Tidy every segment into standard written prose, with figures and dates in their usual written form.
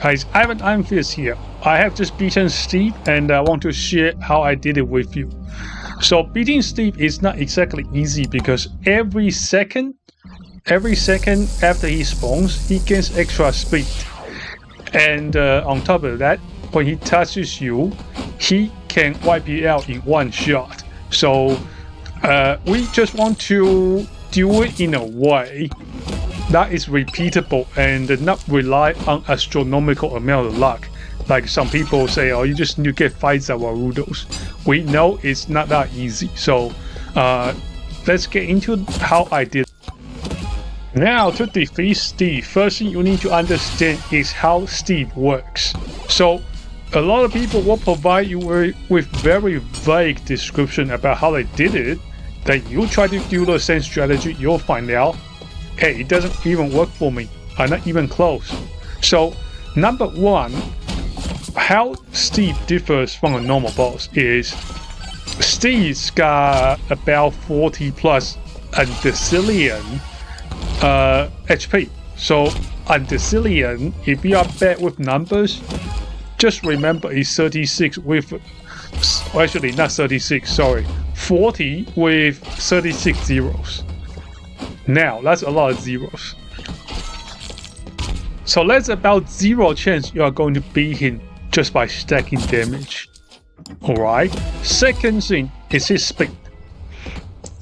Guys, Ironfist here. I have just beaten Steve and I want to share how I did it with you. So beating Steve is not exactly easy because every second after he spawns, he gains extra speed. And on top of that, when he touches you, he can wipe you out in one shot. So we just want to do it in a way that is repeatable and not rely on astronomical amount of luck. Like some people say, oh, you just need to get fights that were Rudos. We know it's not that easy. So let's get into how I did. Now to defeat Steve, first thing you need to understand is how Steve works. So a lot of people will provide you with very vague description about how they did it. Then you try to do the same strategy, you'll find out, hey, it doesn't even work for me. I'm not even close. So number one, how Steve differs from a normal boss is Steve's got about 40 plus undecillion HP. So undecillion, if you are bad with numbers, just remember it's 36 with, actually not 36, sorry, 40 with 36 zeros. Now that's a lot of zeros. So that's about 0 chance you are going to beat him just by stacking damage. Alright, second thing is his speed.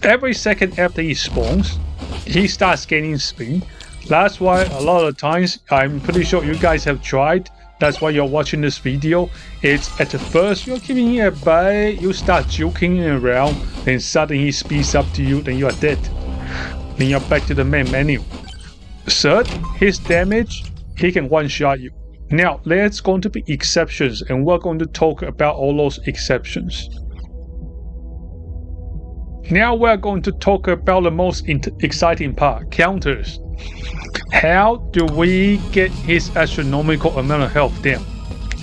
Every second after he spawns, he starts gaining speed. That's why a lot of times, I'm pretty sure you guys have tried, that's why you're watching this video. It's at the first you're keeping him at bay, you start joking around, then suddenly he speeds up to you, then you are dead. Then you're back to the main menu. Third, his damage, he can one-shot you. Now, there's going to be exceptions, and we're going to talk about all those exceptions. Now we're going to talk about the most exciting part, counters. How do we get his astronomical amount of health down?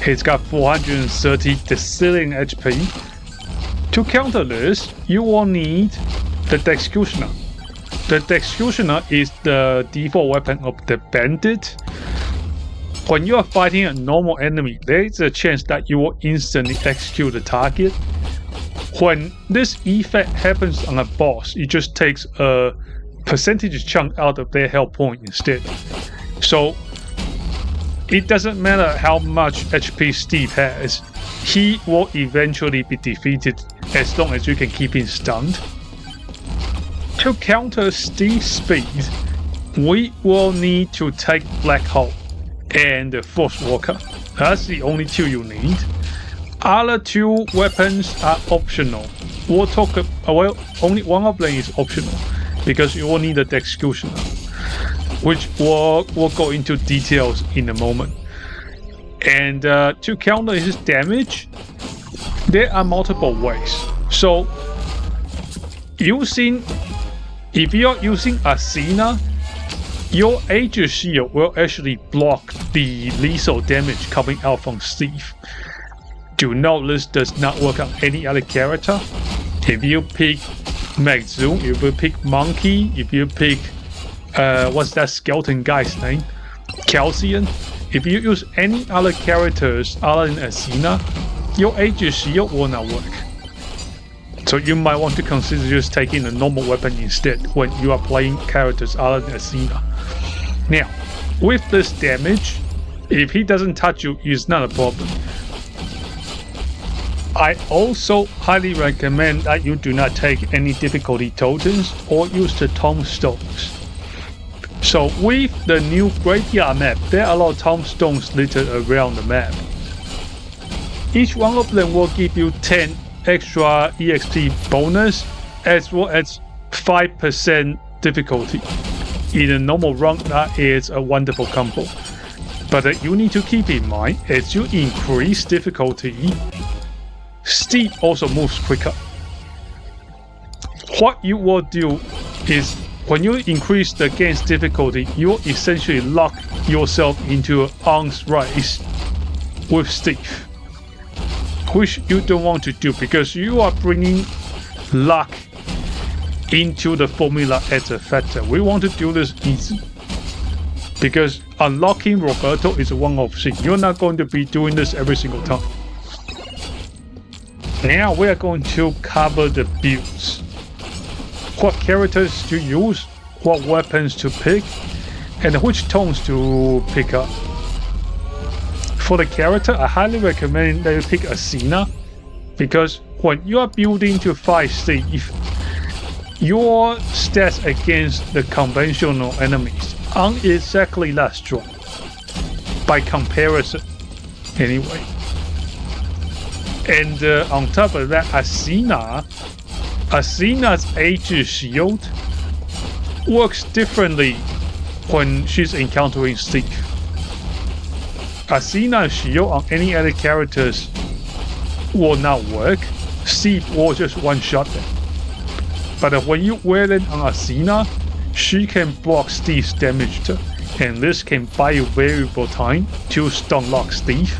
He's got 430 decillion HP. To counter this, you will need the Executioner. The Executioner is the default weapon of the bandit. When you are fighting a normal enemy, there is a chance that you will instantly execute the target. When this effect happens on a boss, it just takes a percentage chunk out of their health point instead. So it doesn't matter how much HP Steve has, he will eventually be defeated as long as you can keep him stunned. To counter Steve's speed, we will need to take Black Hole and the Force Walker. That's the only two you need. Other two weapons are optional. We'll talk well, only one of them is optional because you will need the Executioner, which we'll go into details in a moment. And to counter his damage, there are multiple ways. So if you're using Athena, your Aegis Shield will actually block the lethal damage coming out from Steve. Do note this does not work on any other character. If you pick Magzoom, if you pick Monkey, if you pick what's that skeleton guy's name? Calcium. If you use any other characters other than Athena, your Aegis Shield will not work. So you might want to consider just taking a normal weapon instead when you are playing characters other than Athena. Now, with this damage, if he doesn't touch you, it's not a problem. I also highly recommend that you do not take any difficulty tokens or use the tombstones. So with the new graveyard map, there are a lot of tombstones littered around the map. Each one of them will give you 10 extra EXP bonus as well as 5% difficulty. In a normal run, that is a wonderful combo. But you need to keep in mind, as you increase difficulty, Steve also moves quicker. What you will do is, when you increase the game's difficulty, you will essentially lock yourself into an arms race with Steve, which you don't want to do because you are bringing luck into the formula as a factor. We want to do this easy. because unlocking Roberto is a one-off thing. You're not going to be doing this every single time. Now we are going to cover the builds. What characters to use, what weapons to pick, and which tomes to pick up. For the character, I highly recommend that you pick Athena, because when you are building to fight Steve, your stats against the conventional enemies aren't exactly that strong. By comparison, anyway. And on top of that, Athena's Aegis shield works differently when she's encountering Steve. Athena's shield on any other characters will not work. Steve will just one-shot them. But when you wear it on Athena, she can block Steve's damage too, and this can buy you variable time to stun lock Steve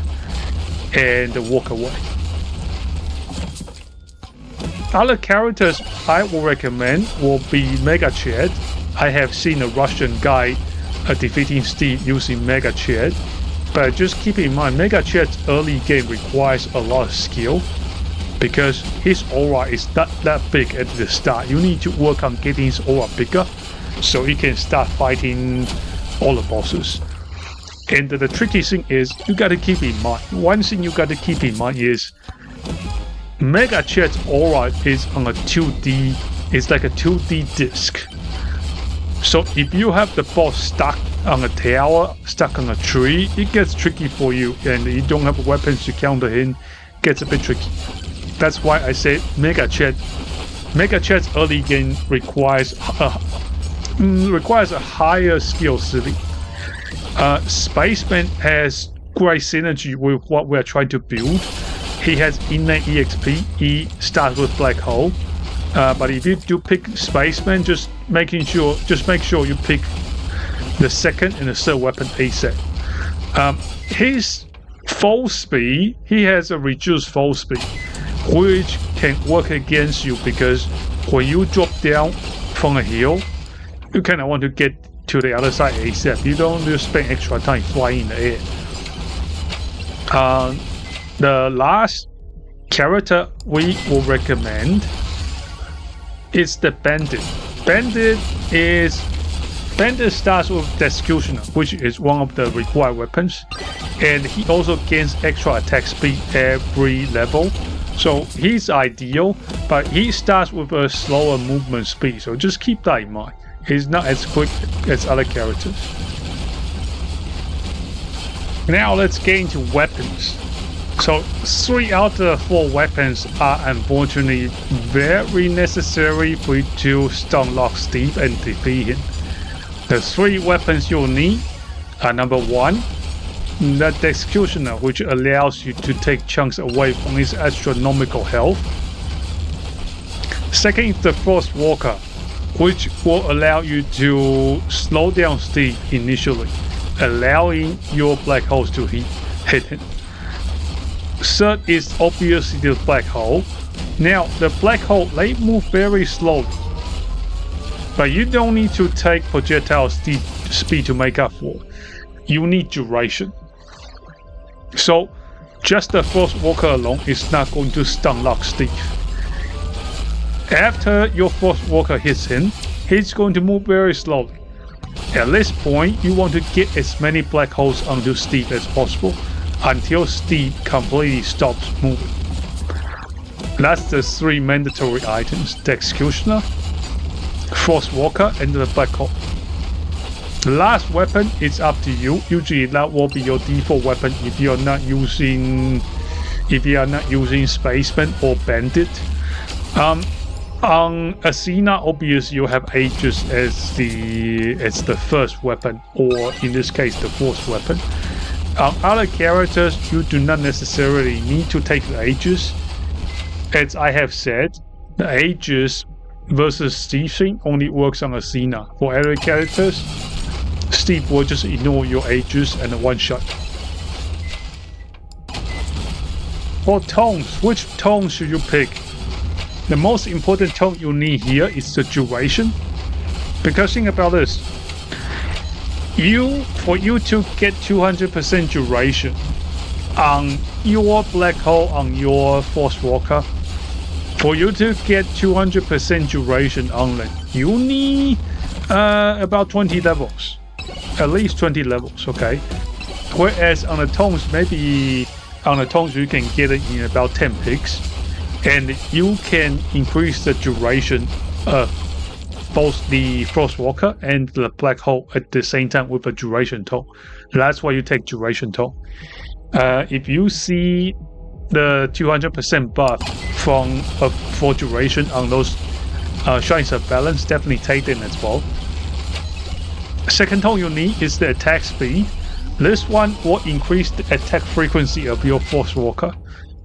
and walk away. Other characters I will recommend will be Mega Chad. I have seen a Russian guy defeating Steve using Mega Chad, but just keep in mind Mega Chad's early game requires a lot of skill because his aura is not that big at the start. You need to work on getting his aura bigger so you can start fighting all the bosses. And the tricky thing is you gotta keep in mind, one thing you gotta keep in mind is Mega Chad's aura is on a 2D, it's like a 2D disc. So if you have the boss stuck on a tower, stuck on a tree, it gets tricky for you, and you don't have weapons to counter him, gets a bit tricky. That's why I say Mega Chad's early game requires a higher skill ceiling. Spaceman has great synergy with what we're trying to build. He has innate EXP, he starts with Black Hole. But if you do pick Spaceman, just make sure you pick the second and the third weapon ASAP. His fall speed, he has a reduced fall speed, which can work against you because when you drop down from a hill, you kind of want to get to the other side ASAP. You don't just spend extra time flying in the air. The last character we will recommend is the Bandit. Bandit starts with the Executioner, which is one of the required weapons, and he also gains extra attack speed every level. So he's ideal, but he starts with a slower movement speed, so just keep that in mind. He's not as quick as other characters. Now let's get into weapons. So 3 out of 4 weapons are unfortunately very necessary for you to stun lock Steve and defeat him. The 3 weapons you'll need are number 1, the Executioner, which allows you to take chunks away from his astronomical health. Second is the Frost Walker, which will allow you to slow down Steve initially, allowing your black holes to hit him. Third is obviously the Black Hole. Now, the Black Hole, they move very slowly, but you don't need to take projectile speed to make up for it. You need duration. So, just the Frost Walker alone is not going to stun lock Steve. After your Frost Walker hits him, he's going to move very slowly. At this point, you want to get as many black holes onto Steve as possible until Steve completely stops moving. That's the 3 mandatory items: the Executioner, Frost Walker, and the Black Hole. The last weapon is up to you. Usually that will be your default weapon if you are not using Spaceman or Bandit. On Athena, obviously you have Aegis as the first weapon, or in this case the fourth weapon. On other characters, you do not necessarily need to take the Aegis. As I have said, the Aegis versus Steve thing only works on Athena. For other characters, Steve will just ignore your Aegis and one-shot. For tomes, which tome should you pick? The most important tome you need here is the duration. Because think about this. For you to get 200% duration on your black hole on your Force Walker, for you to get 200% duration on it, you need about 20 levels, at least 20 levels, okay? Whereas on the Tomes, maybe on the Tomes you can get it in about 10 picks, and you can increase the duration of both the Frost Walker and the Black Hole at the same time with a duration tome. That's why you take duration tome. If you see the 200% buff for duration on those Shrines of Balance, definitely take them as well. Second tome you need is the attack speed. This one will increase the attack frequency of your Force Walker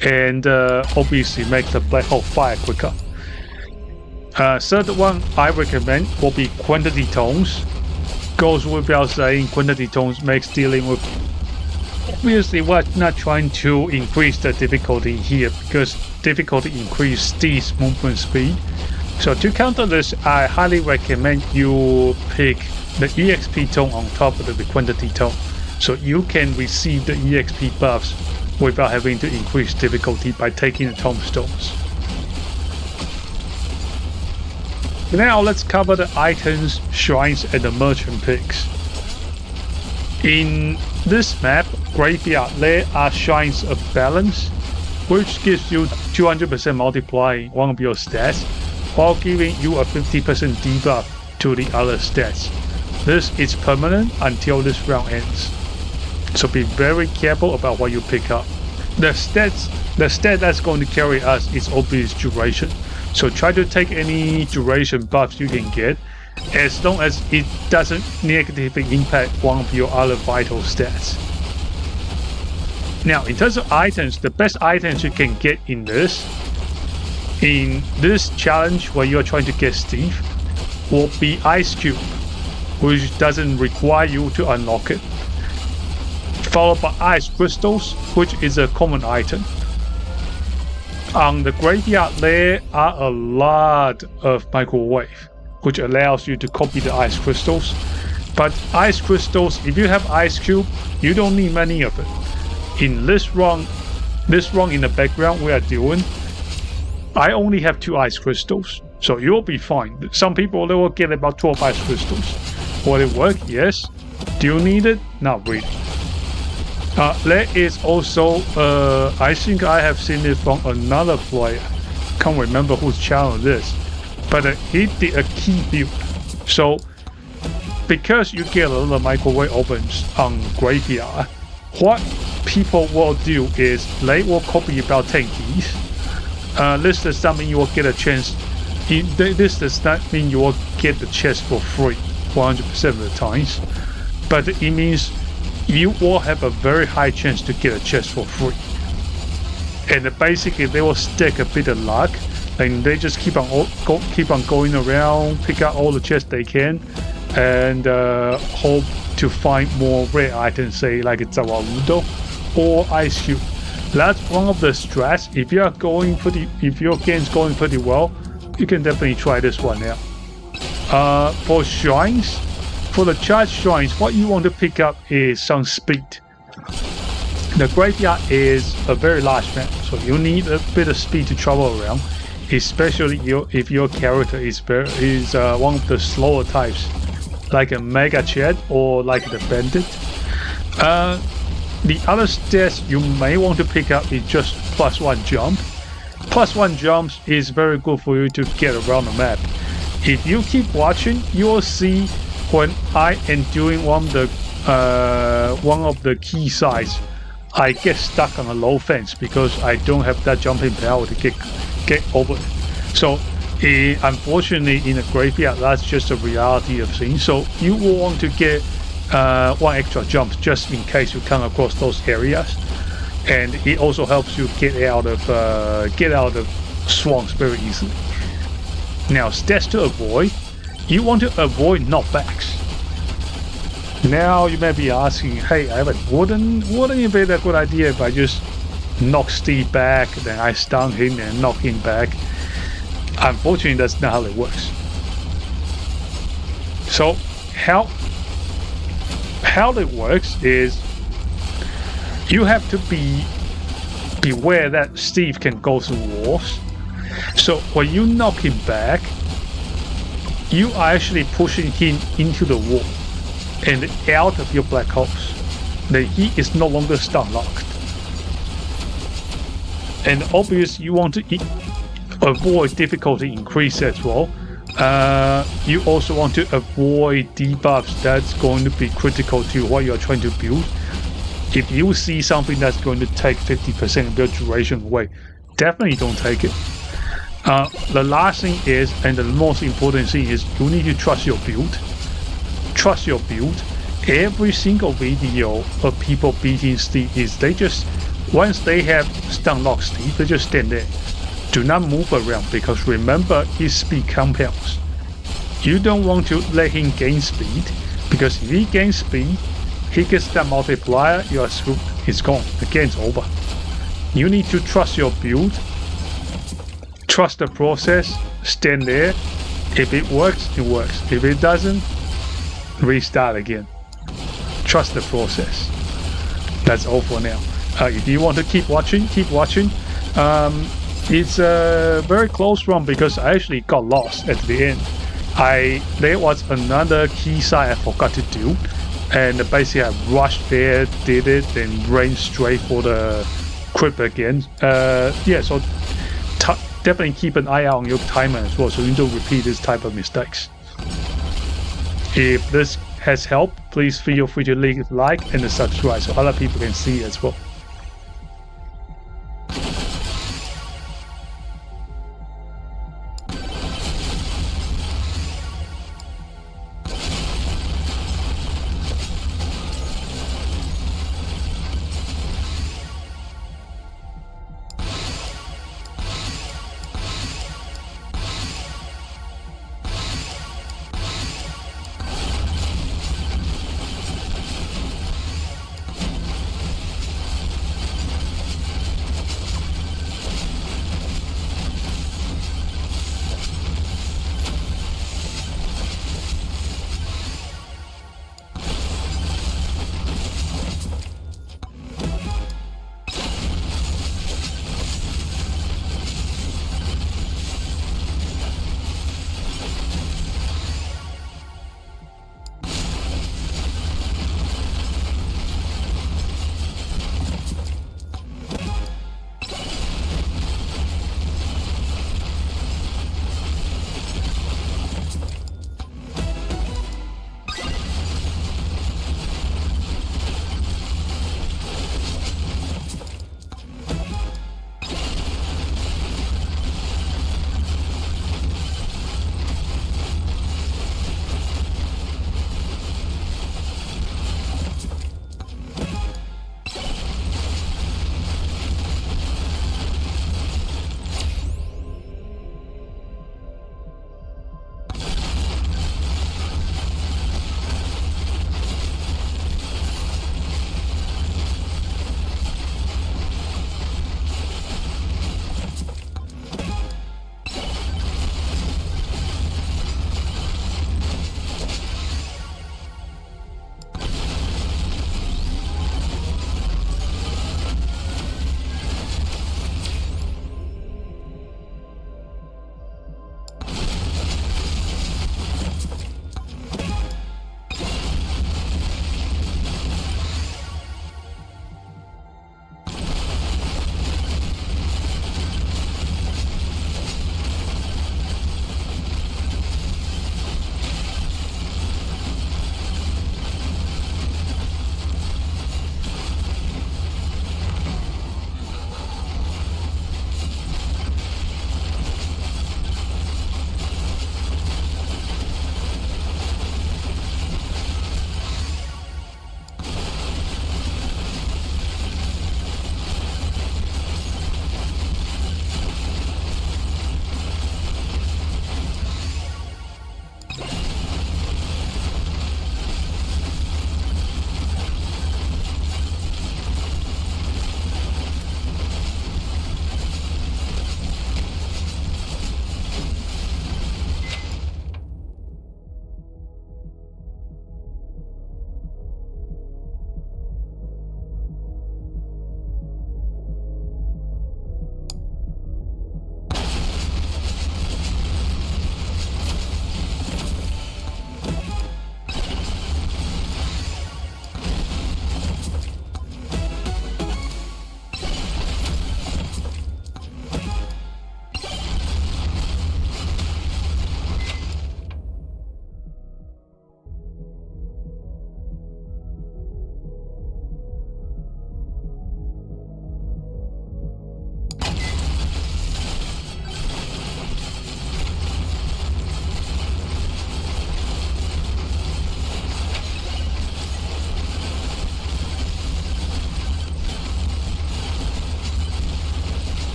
and obviously make the Black Hole fire quicker. Third one I recommend will be Quantity Tones. Goes without saying, Quantity Tones makes dealing with... Obviously, we're not trying to increase the difficulty here because difficulty increases Steve's movement speed. So to counter this, I highly recommend you pick the EXP tone on top of the Quantity tone, so you can receive the EXP buffs without having to increase difficulty by taking the tombstones. Now let's cover the items, shrines, and the merchant picks. In this map, Graveyard, there are Shrines of Balance, which gives you 200% multiplying one of your stats, while giving you a 50% debuff to the other stats. This is permanent until this round ends, so be very careful about what you pick up. The stat that's going to carry us is obvious duration, so try to take any duration buffs you can get, as long as it doesn't negatively impact one of your other vital stats. Now, in terms of items, the best items you can get in this challenge where you're trying to get Steve will be Ice Cube, which doesn't require you to unlock it, followed by Ice Crystals, which is a common item. On the Graveyard, there are a lot of Microwave, which allows you to copy the Ice Crystals. But Ice Crystals, if you have Ice Cube, you don't need many of it. In this run in the background we are doing, I only have 2 Ice Crystals, so you'll be fine. Some people, they will get about 12 Ice Crystals. Will it work? Yes. Do you need it? Not really. There is also, I think I have seen it from another player. Can't remember whose channel it is, but he did a key build. So, because you get a lot of Microwave opens on Graveyard, what people will do is they will copy about 10 keys. This does not mean you will get a chance. This does not mean you will get the chest for free 100% of the times, but it means you will have a very high chance to get a chest for free. And basically, they will stack a bit of luck, and they just keep on going around, pick out all the chests they can, and hope to find more rare items, say like Zawarudo or Ice Cube. That's one of the strats. If your game's going pretty well, you can definitely try this one out. For shrines, for the charge shrines, what you want to pick up is some speed. The Graveyard is a very large map, so you need a bit of speed to travel around, especially if your character is one of the slower types, like a Mega Chad or like the Bandit. The other stats you may want to pick up is just +1 jump. +1 jumps is very good for you to get around the map. If you keep watching, you will see when I am doing one of the key sites, I get stuck on a low fence because I don't have that jumping power to get over it. So unfortunately, in a Graveyard, that's just a reality of things. So you will want to get 1 extra jump just in case you come across those areas, and it also helps you get out of swamps very easily. Now, stats to avoid. You want to avoid knockbacks. Now you may be asking, hey, Evan, wouldn't it be a good idea if I just knock Steve back, then I stun him and knock him back? Unfortunately, that's not how it works. So how it works is you have to beware that Steve can go through walls. So when you knock him back, you are actually pushing him into the wall and out of your black holes. Then he is no longer stun locked. And obviously you want to avoid difficulty increase as well. You also want to avoid debuffs that's going to be critical to what you're trying to build. If you see something that's going to take 50% of your duration away, definitely don't take it. The last thing is, and the most important thing is, you need to trust your build. Trust your build. Every single video of people beating Steve is they just, once they have stun lock Steve, they just stand there. Do not move around, because remember, his speed compounds. You don't want to let him gain speed, because if he gains speed, he gets that multiplier, you are screwed. It's gone. The game's over. You need to trust your build. Trust the process. Stand there. If it works, it works. If it doesn't, restart again. Trust the process. That's all for now. If you want to keep watching, keep watching. It's a very close run because I actually got lost at the end. There was another key site I forgot to do, and basically I rushed there, did it, then ran straight for the crypt again. Yeah, so definitely keep an eye out on your timer as well, so you don't repeat this type of mistakes. If this has helped, please feel free to leave a like and subscribe so other people can see as well.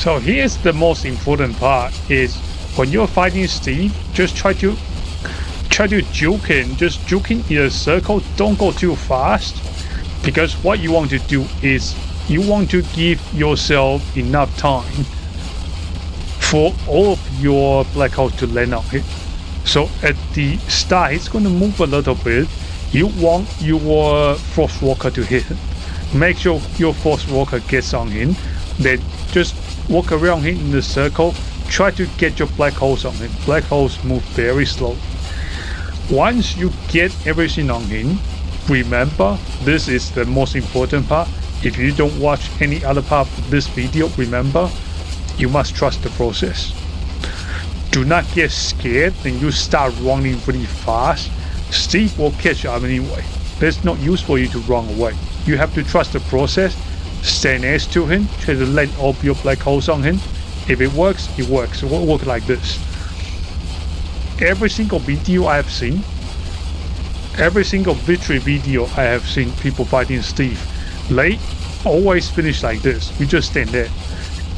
So here's the most important part is when you're fighting Steve, just try to juke him, just juking in a circle, don't go too fast, because what you want to do is you want to give yourself enough time for all of your black holes to land on it. So at the start, it's going to move a little bit. You want your Force Walker to hit him. Make sure your Force Walker gets on him. Then just walk around him in the circle. Try to get your black holes on him. Black holes move very slow. Once you get everything on him, remember, this is the most important part. If you don't watch any other part of this video, remember, you must trust the process. Do not get scared and you start running really fast. Steve will catch up anyway. There's no use for you to run away. You have to trust the process. Stand next to him. Try to land all your black holes on him. If it works, it works. It will work like this. Every single video I have seen, every single victory video I have seen people fighting Steve, they always finish like this. You just stand there.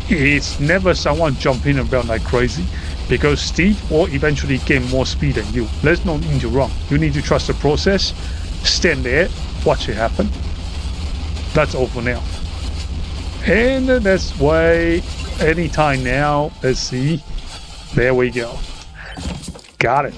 It's never someone jumping around like crazy, because Steve will eventually gain more speed than you. There's no need to run. You need to trust the process. Stand there, watch it happen. That's all for now. And that's why anytime now, let's see. There we go. Got it.